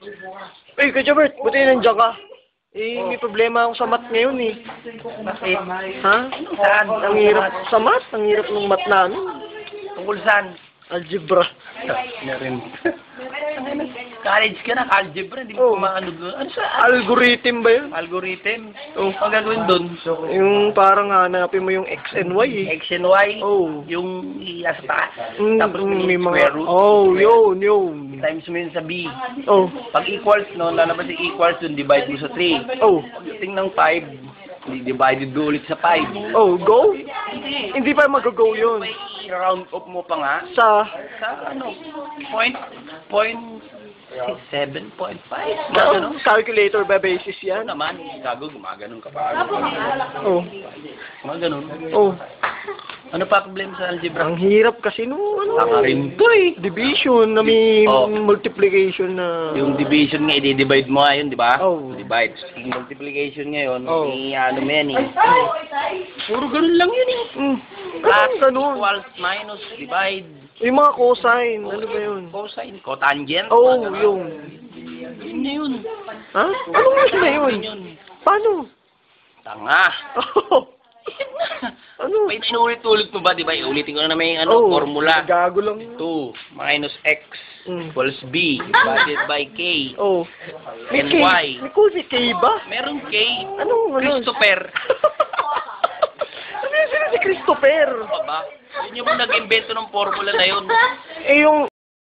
Uy, Kuya Bert, buti nandiyan ka. May problema ako sa math ngayon eh. Bakit? Ha? Saan? Ang hirap sa math, ang hirap ng math namin. Tungkol saan? Algebra. Na rin. College ka na, algebra, hindi mo maano doon. Ano sa Algorithm ba yun? algorithm? Oh. Ang gagawin doon? Yung parang hanapin mo yung X and Y eh. X and Y? Oh. Yung iya sa taas? Tapos May may mga... square root? Oh, yun. Times mo yun sa B. Oh. Pag equals, no, lalabas yung equals dun, divide mo sa 3. Oh. Pagdating ng 5, divided mo ulit sa 5. Oh, go? Hindi pa mag-go yun. May round up mo pa nga. Sa... Ano, point 7.5. Calculator ba basis yan? Ano naman, gago, gumaganon ka pa. Oh. Gumaganon. Oh. Ano pa problema sa algebra? Ang hirap kasi no, Tama rin to eh. division na may Oh. multiplication na... Yung division nga, i-divide mo nga yun, di ba? Oh. Divide. Yung multiplication ngayon, Oh. ano mo yan eh. Puro ganun lang yun eh. Plus, Ganun. equals, minus, divide. Yung mga cosine, ano ba yun? Cosine, cotangent. Oh, mga ganun. yung... Yun na yun. Ha? Anong mas na yun? Yun. Paano? Tanga. Oh. Ano? May inulit-ulit mo ba, di ba? Iulitin ko na naman yung ano, formula. Gago lang. 2 minus x Mm. equals b divided by k. Oh. May And K. Y. May K ba? Meron k. Ano? Christopher. Ano yun sila si Christopher? Ano ba? Yun yung nag-invento ng formula na yun. Eh yung